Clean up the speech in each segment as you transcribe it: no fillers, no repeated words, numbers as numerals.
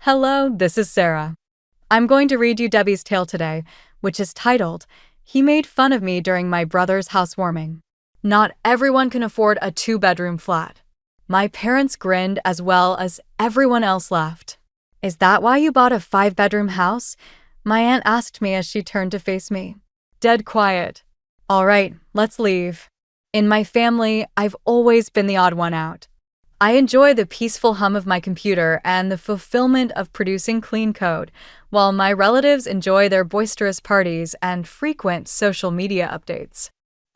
Hello, this is Sarah. I'm going to read you Debbie's tale today, which is titled, He Made Fun of Me During My Brother's Housewarming. Not everyone can afford a two-bedroom flat. My parents grinned as well as everyone else laughed. Is that why you bought a five-bedroom house? My aunt asked me as she turned to face me. Dead quiet. All right, let's leave. In my family, I've always been the odd one out. I enjoy the peaceful hum of my computer and the fulfillment of producing clean code, while my relatives enjoy their boisterous parties and frequent social media updates.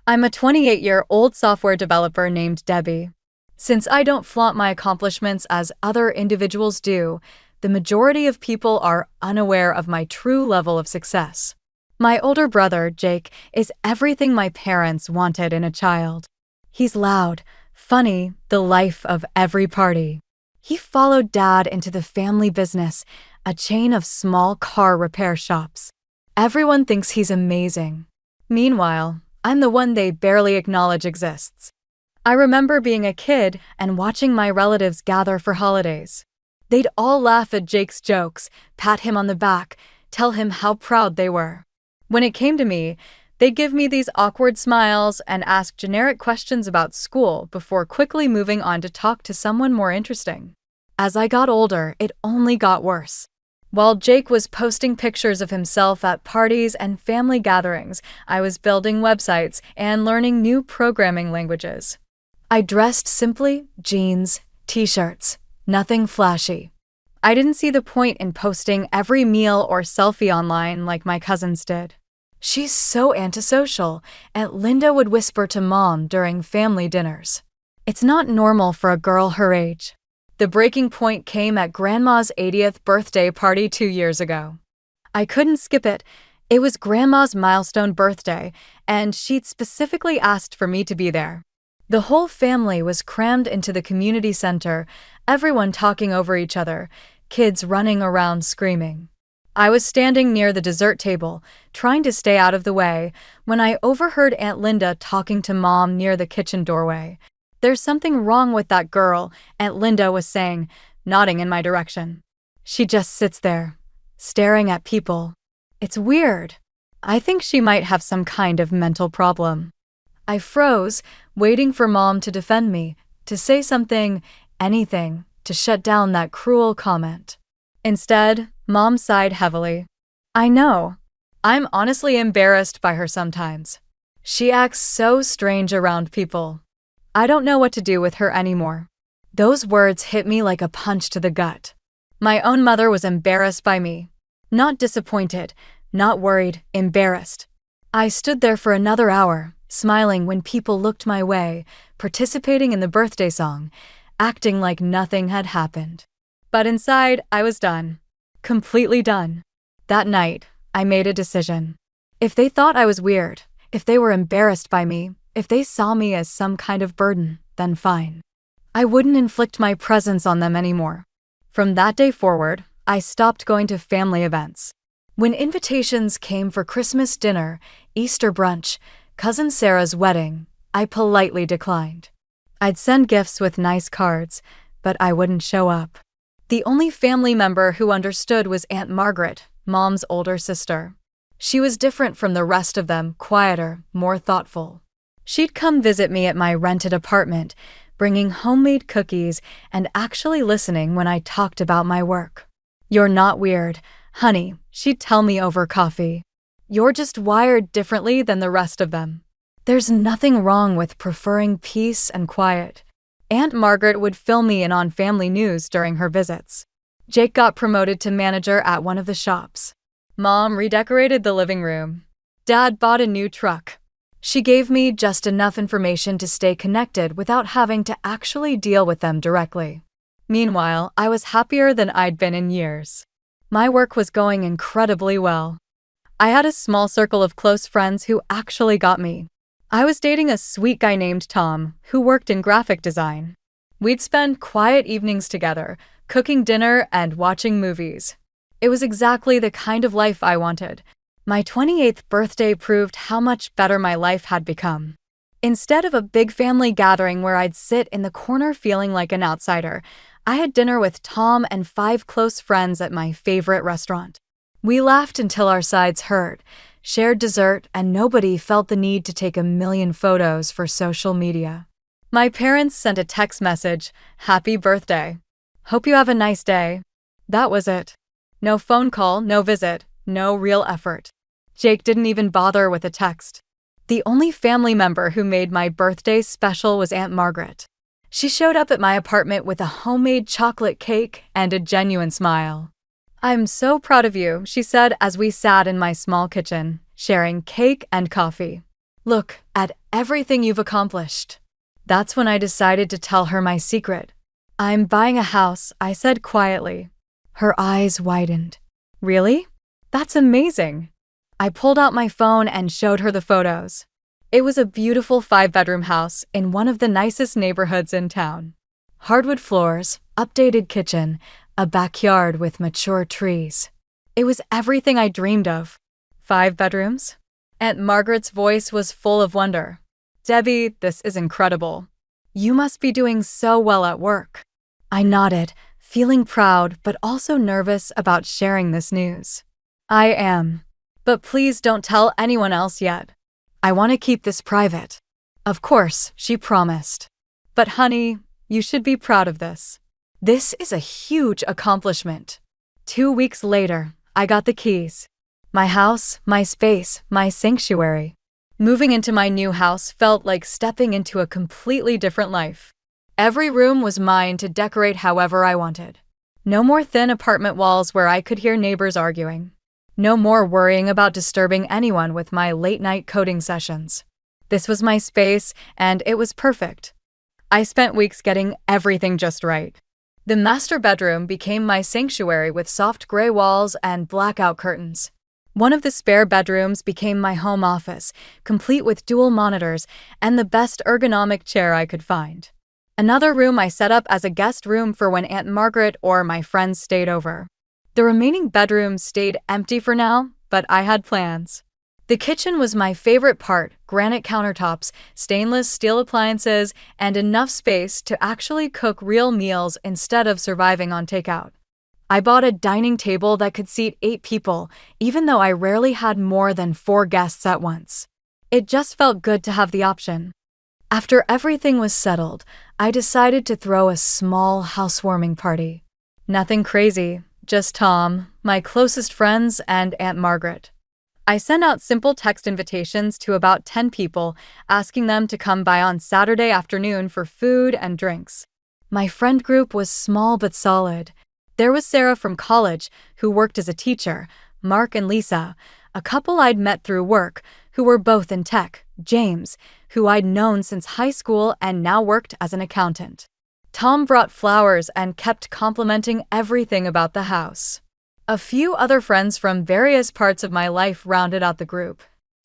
I'm a 28-year-old software developer named Debbie. Since I don't flaunt my accomplishments as other individuals do, the majority of people are unaware of my true level of success. My older brother, Jake, is everything my parents wanted in a child. He's loud, funny, the life of every party. He followed Dad into the family business, a chain of small car repair shops. Everyone thinks he's amazing. Meanwhile, I'm the one they barely acknowledge exists. I remember being a kid and watching my relatives gather for holidays. They'd all laugh at Jake's jokes, pat him on the back, tell him how proud they were. When it came to me, they'd give me these awkward smiles and ask generic questions about school before quickly moving on to talk to someone more interesting. As I got older, it only got worse. While Jake was posting pictures of himself at parties and family gatherings, I was building websites and learning new programming languages. I dressed simply, jeans, t-shirts, nothing flashy. I didn't see the point in posting every meal or selfie online like my cousins did. She's so antisocial, Aunt Linda would whisper to Mom during family dinners. It's not normal for a girl her age. The breaking point came at Grandma's 80th birthday party 2 years ago. I couldn't skip it. It was Grandma's milestone birthday, and she'd specifically asked for me to be there. The whole family was crammed into the community center, everyone talking over each other, kids running around screaming. I was standing near the dessert table, trying to stay out of the way, when I overheard Aunt Linda talking to Mom near the kitchen doorway. There's something wrong with that girl, Aunt Linda was saying, nodding in my direction. She just sits there, staring at people. It's weird. I think she might have some kind of mental problem. I froze, waiting for Mom to defend me, to say something, anything, to shut down that cruel comment. Instead, Mom sighed heavily. I know. I'm honestly embarrassed by her sometimes. She acts so strange around people. I don't know what to do with her anymore. Those words hit me like a punch to the gut. My own mother was embarrassed by me. Not disappointed, not worried, embarrassed. I stood there for another hour, smiling when people looked my way, participating in the birthday song, acting like nothing had happened. But inside, I was done. Completely done. That night, I made a decision. If they thought I was weird, if they were embarrassed by me, if they saw me as some kind of burden, then fine. I wouldn't inflict my presence on them anymore. From that day forward, I stopped going to family events. When invitations came for Christmas dinner, Easter brunch, Cousin Sarah's wedding, I politely declined. I'd send gifts with nice cards, but I wouldn't show up. The only family member who understood was Aunt Margaret, Mom's older sister. She was different from the rest of them, quieter, more thoughtful. She'd come visit me at my rented apartment, bringing homemade cookies and actually listening when I talked about my work. You're not weird, honey, she'd tell me over coffee. You're just wired differently than the rest of them. There's nothing wrong with preferring peace and quiet. Aunt Margaret would fill me in on family news during her visits. Jake got promoted to manager at one of the shops. Mom redecorated the living room. Dad bought a new truck. She gave me just enough information to stay connected without having to actually deal with them directly. Meanwhile, I was happier than I'd been in years. My work was going incredibly well. I had a small circle of close friends who actually got me. I was dating a sweet guy named Tom, who worked in graphic design. We'd spend quiet evenings together, cooking dinner and watching movies. It was exactly the kind of life I wanted. My 28th birthday proved how much better my life had become. Instead of a big family gathering where I'd sit in the corner feeling like an outsider, I had dinner with Tom and 5 close friends at my favorite restaurant. We laughed until our sides hurt, shared dessert, and nobody felt the need to take a million photos for social media. My parents sent a text message, "Happy birthday. Hope you have a nice day." That was it. No phone call, no visit, no real effort. Jake didn't even bother with a text. The only family member who made my birthday special was Aunt Margaret. She showed up at my apartment with a homemade chocolate cake and a genuine smile. "I'm so proud of you," she said as we sat in my small kitchen, sharing cake and coffee. "Look at everything you've accomplished." That's when I decided to tell her my secret. "I'm buying a house," I said quietly. Her eyes widened. "Really? That's amazing." I pulled out my phone and showed her the photos. It was a beautiful 5-bedroom house in one of the nicest neighborhoods in town. Hardwood floors, updated kitchen, a backyard with mature trees. It was everything I dreamed of. 5 bedrooms? Aunt Margaret's voice was full of wonder. "Debbie, this is incredible. You must be doing so well at work." I nodded, feeling proud but also nervous about sharing this news. "I am. But please don't tell anyone else yet. I want to keep this private." "Of course," she promised. "But honey, you should be proud of this. This is a huge accomplishment." 2 weeks later, I got the keys. My house, my space, my sanctuary. Moving into my new house felt like stepping into a completely different life. Every room was mine to decorate however I wanted. No more thin apartment walls where I could hear neighbors arguing. No more worrying about disturbing anyone with my late-night coding sessions. This was my space, and it was perfect. I spent weeks getting everything just right. The master bedroom became my sanctuary with soft gray walls and blackout curtains. One of the spare bedrooms became my home office, complete with dual monitors and the best ergonomic chair I could find. Another room I set up as a guest room for when Aunt Margaret or my friends stayed over. The remaining bedrooms stayed empty for now, but I had plans. The kitchen was my favorite part: granite countertops, stainless steel appliances, and enough space to actually cook real meals instead of surviving on takeout. I bought a dining table that could seat 8 people, even though I rarely had more than 4 guests at once. It just felt good to have the option. After everything was settled, I decided to throw a small housewarming party. Nothing crazy, just Tom, my closest friends, and Aunt Margaret. I sent out simple text invitations to about 10 people, asking them to come by on Saturday afternoon for food and drinks. My friend group was small but solid. There was Sarah from college, who worked as a teacher, Mark and Lisa, a couple I'd met through work, who were both in tech, James, who I'd known since high school and now worked as an accountant. Tom brought flowers and kept complimenting everything about the house. A few other friends from various parts of my life rounded out the group.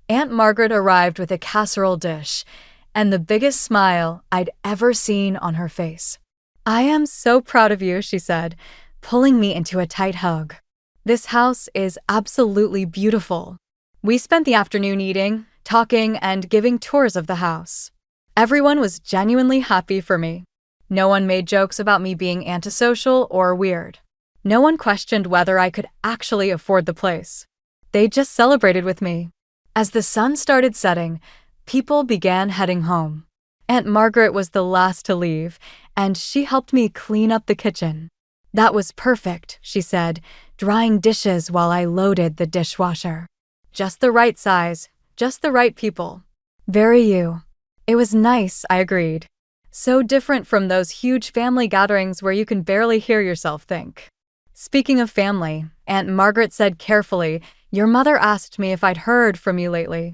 Aunt Margaret arrived with a casserole dish and the biggest smile I'd ever seen on her face. "I am so proud of you," she said, pulling me into a tight hug. "This house is absolutely beautiful." We spent the afternoon eating, talking, and giving tours of the house. Everyone was genuinely happy for me. No one made jokes about me being antisocial or weird. No one questioned whether I could actually afford the place. They just celebrated with me. As the sun started setting, people began heading home. Aunt Margaret was the last to leave, and she helped me clean up the kitchen. "That was perfect," she said, drying dishes while I loaded the dishwasher. "Just the right size, just the right people. Very you." It was nice, I agreed. So different from those huge family gatherings where you can barely hear yourself think. "Speaking of family," Aunt Margaret said carefully, "your mother asked me if I'd heard from you lately."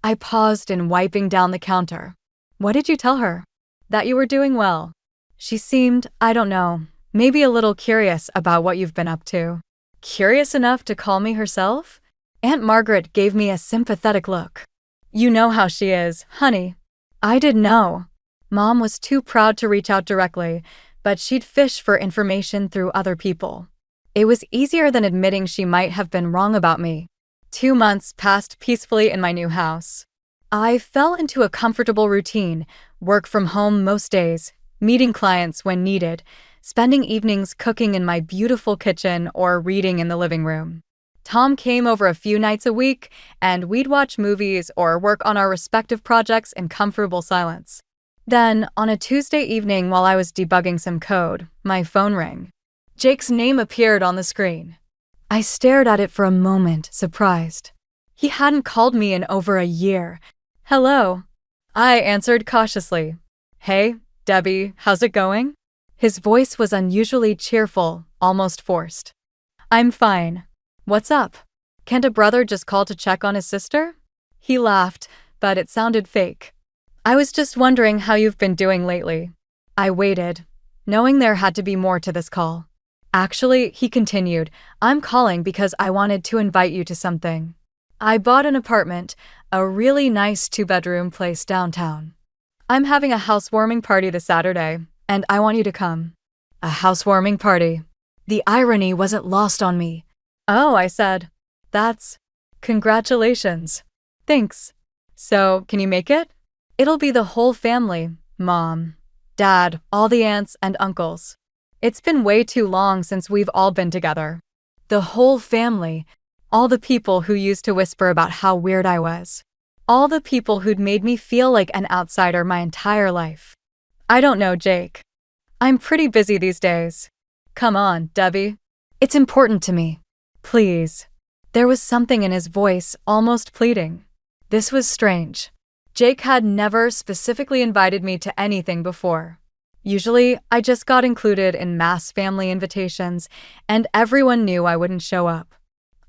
I paused in wiping down the counter. "What did you tell her?" "That you were doing well." She seemed, I don't know, maybe a little curious about what you've been up to. Curious enough to call me herself? Aunt Margaret gave me a sympathetic look. "You know how she is, honey." I didn't know. Mom was too proud to reach out directly, but she'd fish for information through other people. It was easier than admitting she might have been wrong about me. 2 months passed peacefully in my new house. I fell into a comfortable routine, work from home most days, meeting clients when needed, spending evenings cooking in my beautiful kitchen or reading in the living room. Tom came over a few nights a week, and we'd watch movies or work on our respective projects in comfortable silence. Then, on a Tuesday evening while I was debugging some code, my phone rang. Jake's name appeared on the screen. I stared at it for a moment, surprised. He hadn't called me in over a year. Hello. I answered cautiously. Hey, Debbie, how's it going? His voice was unusually cheerful, almost forced. I'm fine. What's up? Can't a brother just call to check on his sister? He laughed, but it sounded fake. I was just wondering how you've been doing lately. I waited, knowing there had to be more to this call. Actually, he continued, I'm calling because I wanted to invite you to something. I bought an apartment, a really nice 2-bedroom place downtown. I'm having a housewarming party this Saturday, and I want you to come. A housewarming party. The irony wasn't lost on me. Oh, I said. Congratulations. Thanks. So, can you make it? It'll be the whole family, Mom, Dad, all the aunts and uncles. It's been way too long since we've all been together. The whole family. All the people who used to whisper about how weird I was. All the people who'd made me feel like an outsider my entire life. I don't know, Jake. I'm pretty busy these days. Come on, Debbie. It's important to me. Please. There was something in his voice, almost pleading. This was strange. Jake had never specifically invited me to anything before. Usually, I just got included in mass family invitations, and everyone knew I wouldn't show up.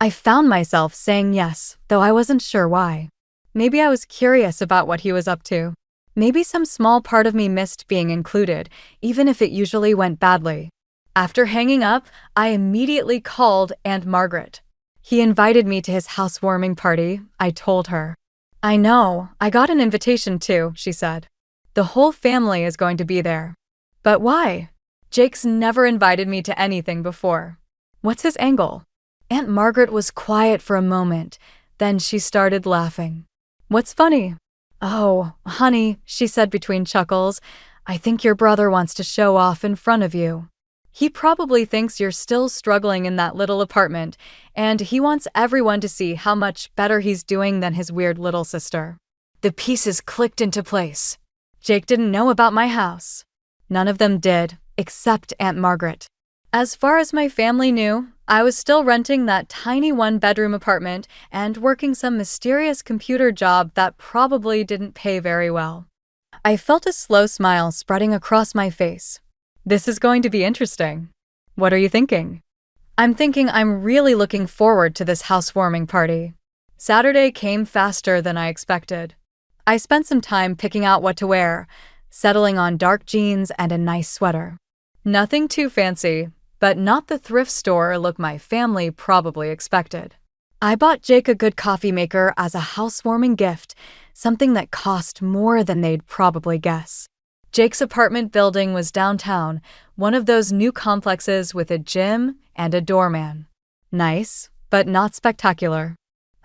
I found myself saying yes, though I wasn't sure why. Maybe I was curious about what he was up to. Maybe some small part of me missed being included, even if it usually went badly. After hanging up, I immediately called Aunt Margaret. He invited me to his housewarming party, I told her. I know, I got an invitation too, she said. The whole family is going to be there. But why? Jake's never invited me to anything before. What's his angle? Aunt Margaret was quiet for a moment, then she started laughing. What's funny? Oh, honey, she said between chuckles, I think your brother wants to show off in front of you. He probably thinks you're still struggling in that little apartment, and he wants everyone to see how much better he's doing than his weird little sister. The pieces clicked into place. Jake didn't know about my house. None of them did, except Aunt Margaret. As far as my family knew, I was still renting that tiny 1-bedroom apartment and working some mysterious computer job that probably didn't pay very well. I felt a slow smile spreading across my face. This is going to be interesting. What are you thinking? I'm thinking I'm really looking forward to this housewarming party. Saturday came faster than I expected. I spent some time picking out what to wear, settling on dark jeans and a nice sweater. Nothing too fancy, but not the thrift store look my family probably expected. I bought Jake a good coffee maker as a housewarming gift, something that cost more than they'd probably guess. Jake's apartment building was downtown, one of those new complexes with a gym and a doorman. Nice, but not spectacular.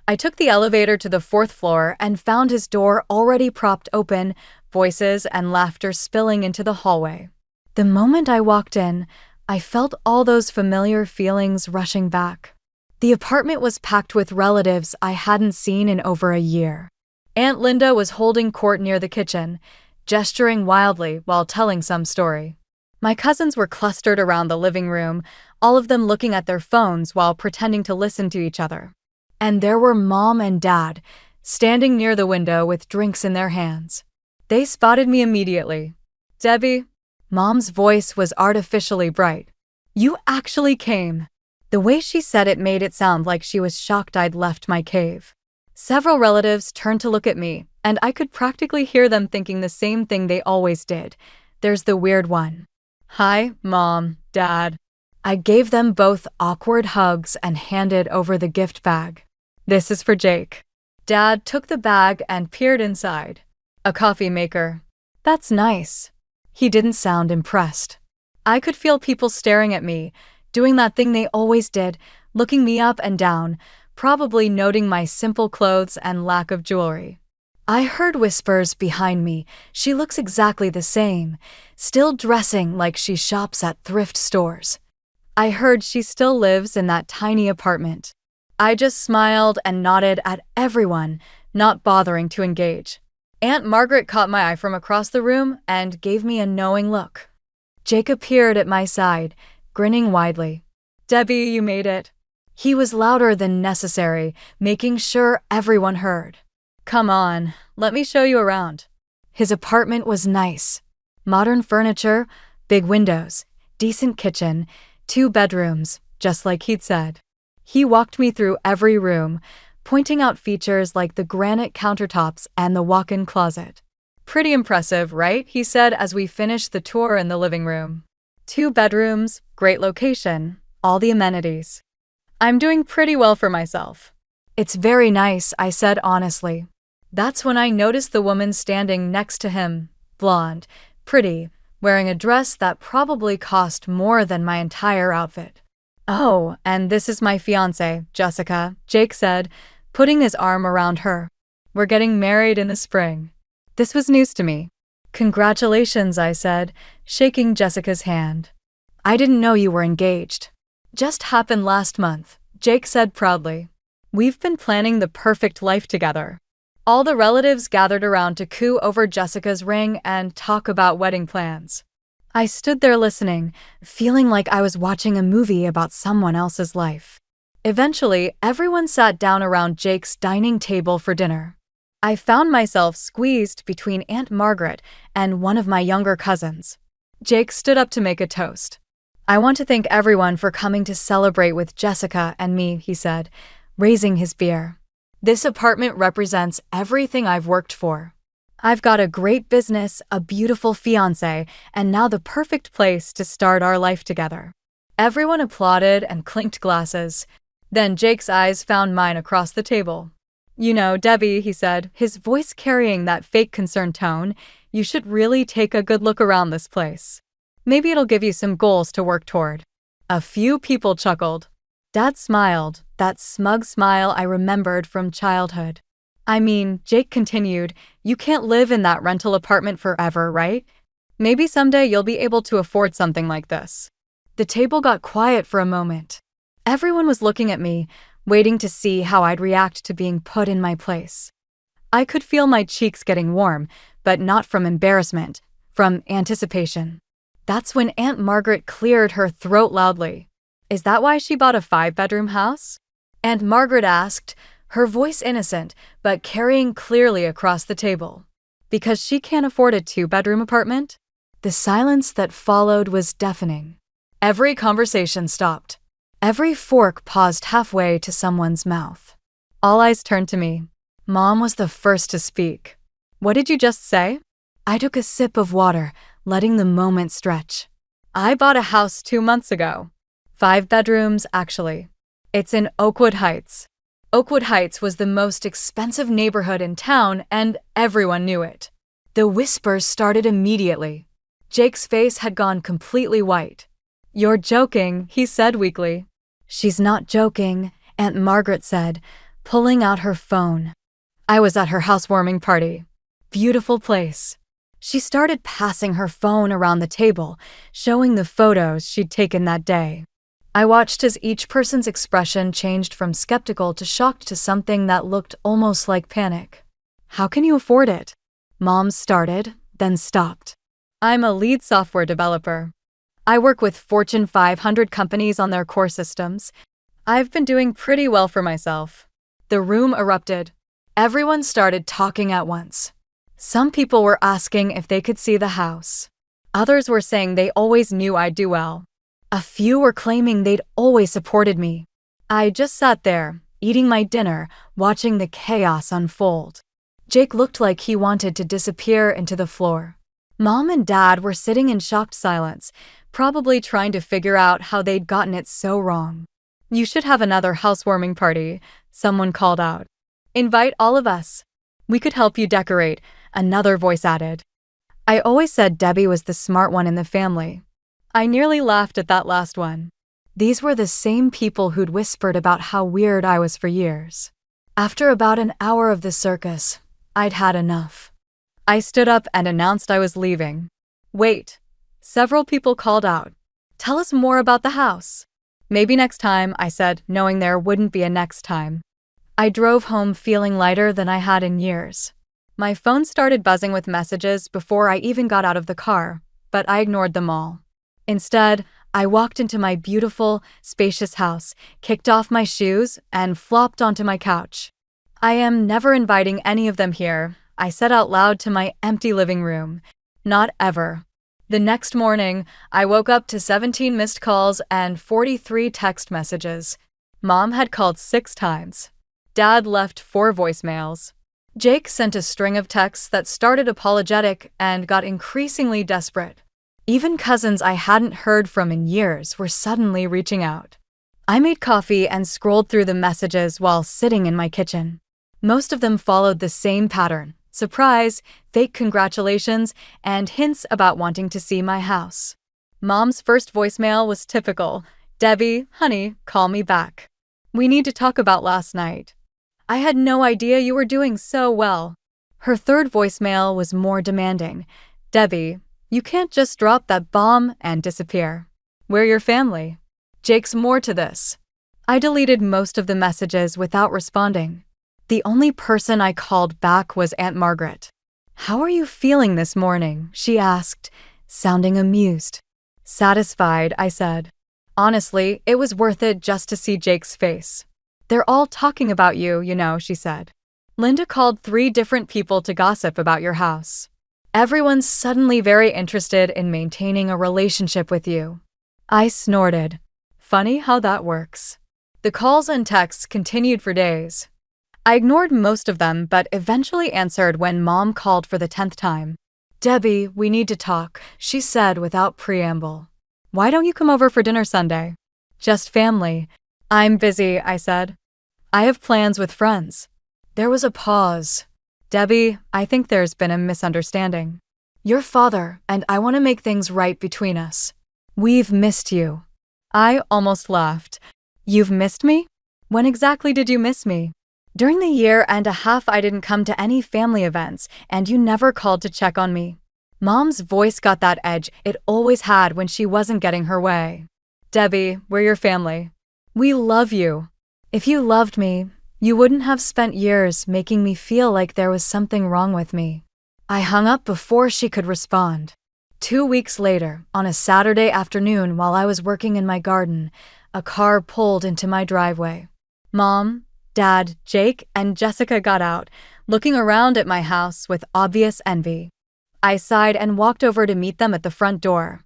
I took the elevator to the 4th floor and found his door already propped open, voices and laughter spilling into the hallway. The moment I walked in, I felt all those familiar feelings rushing back. The apartment was packed with relatives I hadn't seen in over a year. Aunt Linda was holding court near the kitchen, gesturing wildly while telling some story. My cousins were clustered around the living room, all of them looking at their phones while pretending to listen to each other. And there were Mom and Dad, standing near the window with drinks in their hands. They spotted me immediately. Debbie, Mom's voice was artificially bright. You actually came. The way she said it made it sound like she was shocked I'd left my cave. Several relatives turned to look at me, and I could practically hear them thinking the same thing they always did. There's the weird one. Hi, Mom, Dad. I gave them both awkward hugs and handed over the gift bag. This is for Jake. Dad took the bag and peered inside. A coffee maker. That's nice. He didn't sound impressed. I could feel people staring at me, doing that thing they always did, looking me up and down, probably noting my simple clothes and lack of jewelry. I heard whispers behind me. She looks exactly the same, still dressing like she shops at thrift stores. I heard she still lives in that tiny apartment. I just smiled and nodded at everyone, not bothering to engage. Aunt Margaret caught my eye from across the room and gave me a knowing look. Jake appeared at my side, grinning widely. "Debbie, you made it." He was louder than necessary, making sure everyone heard. "Come on, let me show you around." His apartment was nice. Modern furniture, big windows, decent kitchen, 2 bedrooms, just like he'd said. He walked me through every room, pointing out features like the granite countertops and the walk-in closet. "Pretty impressive, right?" he said as we finished the tour in the living room. 2 bedrooms, great location, all the amenities. I'm doing pretty well for myself. "It's very nice," I said honestly. That's when I noticed the woman standing next to him, blonde, pretty, wearing a dress that probably cost more than my entire outfit. "Oh, and this is my fiancé, Jessica," Jake said, putting his arm around her. "We're getting married in the spring." This was news to me. "Congratulations," I said, shaking Jessica's hand. "I didn't know you were engaged." "Just happened last month," Jake said proudly. "We've been planning the perfect life together." All the relatives gathered around to coo over Jessica's ring and talk about wedding plans. I stood there listening, feeling like I was watching a movie about someone else's life. Eventually, everyone sat down around Jake's dining table for dinner. I found myself squeezed between Aunt Margaret and one of my younger cousins. Jake stood up to make a toast. "I want to thank everyone for coming to celebrate with Jessica and me," he said, raising his beer. "This apartment represents everything I've worked for. I've got a great business, a beautiful fiancé, and now the perfect place to start our life together." Everyone applauded and clinked glasses. Then Jake's eyes found mine across the table. "You know, Debbie," he said, his voice carrying that fake concerned tone, "you should really take a good look around this place. Maybe it'll give you some goals to work toward." A few people chuckled. Dad smiled, that smug smile I remembered from childhood. "I mean," Jake continued, "you can't live in that rental apartment forever, right? Maybe someday you'll be able to afford something like this." The table got quiet for a moment. Everyone was looking at me, waiting to see how I'd react to being put in my place. I could feel my cheeks getting warm, but not from embarrassment, from anticipation. That's when Aunt Margaret cleared her throat loudly. "Is that why she bought a 5-bedroom house?" Aunt Margaret asked, her voice innocent, but carrying clearly across the table. "Because she can't afford a 2-bedroom apartment?" The silence that followed was deafening. Every conversation stopped. Every fork paused halfway to someone's mouth. All eyes turned to me. Mom was the first to speak. "What did you just say?" I took a sip of water, letting the moment stretch. "I bought a house 2 months ago. 5 bedrooms, actually. It's in Oakwood Heights." Oakwood Heights was the most expensive neighborhood in town, and everyone knew it. The whispers started immediately. Jake's face had gone completely white. "You're joking," he said weakly. "She's not joking," Aunt Margaret said, pulling out her phone. "I was at her housewarming party. Beautiful place." She started passing her phone around the table, showing the photos she'd taken that day. I watched as each person's expression changed from skeptical to shocked to something that looked almost like panic. "How can you afford it?" Mom started, then stopped. "I'm a lead software developer. I work with Fortune 500 companies on their core systems. I've been doing pretty well for myself." The room erupted. Everyone started talking at once. Some people were asking if they could see the house. Others were saying they always knew I'd do well. A few were claiming they'd always supported me. I just sat there, eating my dinner, watching the chaos unfold. Jake looked like he wanted to disappear into the floor. Mom and Dad were sitting in shocked silence, probably trying to figure out how they'd gotten it so wrong. "You should have another housewarming party," someone called out. "Invite all of us. We could help you decorate," another voice added. I always said Debbie was the smart one in the family. I nearly laughed at that last one. These were the same people who'd whispered about how weird I was for years. After about an hour of the circus, I'd had enough. I stood up and announced I was leaving. Wait. Several people called out. Tell us more about the house. Maybe next time, I said, knowing there wouldn't be a next time. I drove home feeling lighter than I had in years. My phone started buzzing with messages before I even got out of the car, but I ignored them all. Instead, I walked into my beautiful, spacious house, kicked off my shoes, and flopped onto my couch. I am never inviting any of them here, I said out loud to my empty living room. Not ever. The next morning, I woke up to 17 missed calls and 43 text messages. Mom had called 6 times. Dad left 4 voicemails. Jake sent a string of texts that started apologetic and got increasingly desperate. Even cousins I hadn't heard from in years were suddenly reaching out. I made coffee and scrolled through the messages while sitting in my kitchen. Most of them followed the same pattern: surprise, fake congratulations, and hints about wanting to see my house. Mom's first voicemail was typical. Debbie, honey, call me back. We need to talk about last night. I had no idea you were doing so well. Her third voicemail was more demanding. Debbie, you can't just drop that bomb and disappear. We're your family. Jake's more to this. I deleted most of the messages without responding. The only person I called back was Aunt Margaret. How are you feeling this morning? She asked, sounding amused. Satisfied, I said. Honestly, it was worth it just to see Jake's face. They're all talking about you, she said. Linda called 3 different people to gossip about your house. Everyone's suddenly very interested in maintaining a relationship with you. I snorted. Funny how that works. The calls and texts continued for days. I ignored most of them, but eventually answered when Mom called for the 10th time. Debbie, we need to talk, she said without preamble. Why don't you come over for dinner Sunday? Just family. I'm busy, I said. I have plans with friends. There was a pause. Debbie, I think there's been a misunderstanding. Your father and I want to make things right between us. We've missed you. I almost laughed. You've missed me? When exactly did you miss me? During the year and a half I didn't come to any family events, and you never called to check on me. Mom's voice got that edge it always had when she wasn't getting her way. Debbie, we're your family. We love you. If you loved me, you wouldn't have spent years making me feel like there was something wrong with me. I hung up before she could respond. 2 weeks later, on a Saturday afternoon while I was working in my garden, a car pulled into my driveway. Mom, Dad, Jake, and Jessica got out, looking around at my house with obvious envy. I sighed and walked over to meet them at the front door.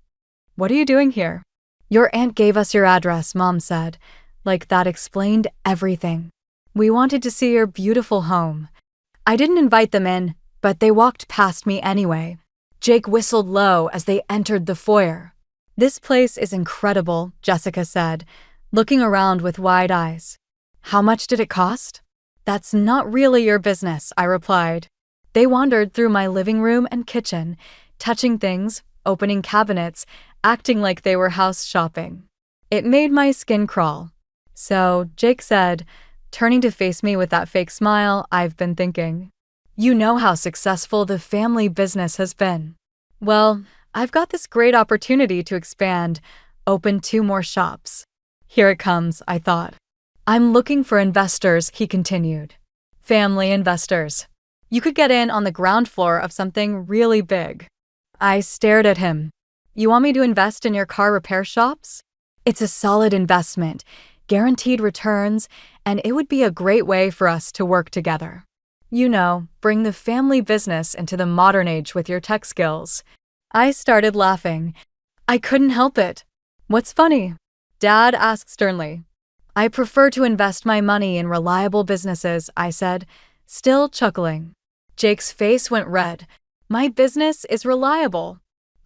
What are you doing here? Your aunt gave us your address, Mom said. Like that explained everything. We wanted to see your beautiful home. I didn't invite them in, but they walked past me anyway. Jake whistled low as they entered the foyer. This place is incredible, Jessica said, looking around with wide eyes. How much did it cost? That's not really your business, I replied. They wandered through my living room and kitchen, touching things, opening cabinets, acting like they were house shopping. It made my skin crawl. So, Jake said, turning to face me with that fake smile, I've been thinking. You know how successful the family business has been. Well, I've got this great opportunity to expand, open 2 more shops. Here it comes, I thought. I'm looking for investors, he continued. Family investors. You could get in on the ground floor of something really big. I stared at him. You want me to invest in your car repair shops? It's a solid investment, guaranteed returns, and it would be a great way for us to work together. Bring the family business into the modern age with your tech skills. I started laughing. I couldn't help it. What's funny? Dad asked sternly. I prefer to invest my money in reliable businesses, I said, still chuckling. Jake's face went red. My business is reliable.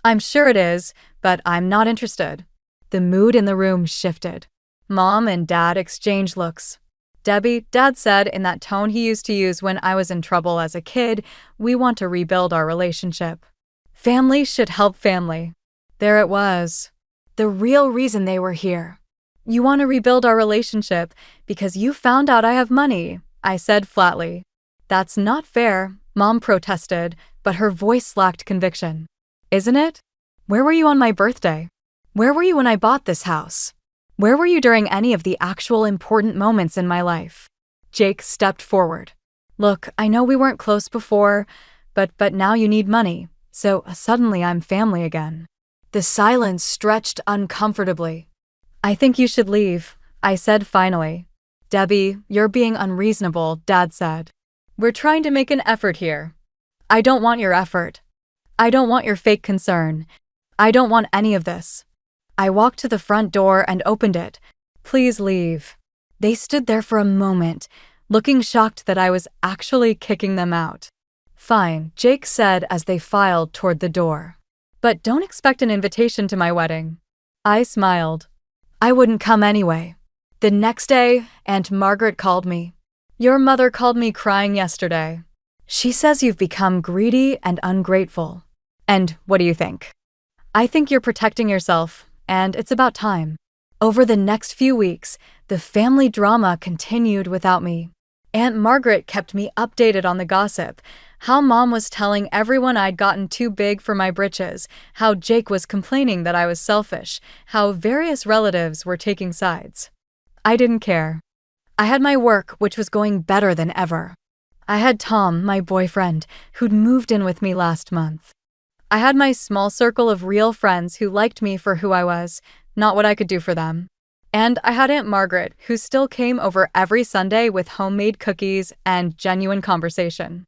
I'm sure it is, but I'm not interested. The mood in the room shifted. Mom and Dad exchanged looks. Debbie, Dad said in that tone he used to use when I was in trouble as a kid, we want to rebuild our relationship. Family should help family. There it was. The real reason they were here. You want to rebuild our relationship because you found out I have money, I said flatly. That's not fair, Mom protested, but her voice lacked conviction. Isn't it? Where were you on my birthday? Where were you when I bought this house? Where were you during any of the actual important moments in my life? Jake stepped forward. Look, I know we weren't close before, but now you need money, so suddenly I'm family again. The silence stretched uncomfortably. I think you should leave, I said finally. Debbie, you're being unreasonable, Dad said. We're trying to make an effort here. I don't want your effort. I don't want your fake concern. I don't want any of this. I walked to the front door and opened it. Please leave. They stood there for a moment, looking shocked that I was actually kicking them out. Fine, Jake said as they filed toward the door. But don't expect an invitation to my wedding. I smiled. I wouldn't come anyway. The next day, Aunt Margaret called me. Your mother called me crying yesterday. She says you've become greedy and ungrateful. And what do you think? I think you're protecting yourself, and it's about time. Over the next few weeks, the family drama continued without me. Aunt Margaret kept me updated on the gossip, how Mom was telling everyone I'd gotten too big for my britches, how Jake was complaining that I was selfish, how various relatives were taking sides. I didn't care. I had my work, which was going better than ever. I had Tom, my boyfriend, who'd moved in with me last month. I had my small circle of real friends who liked me for who I was, not what I could do for them. And I had Aunt Margaret, who still came over every Sunday with homemade cookies and genuine conversation.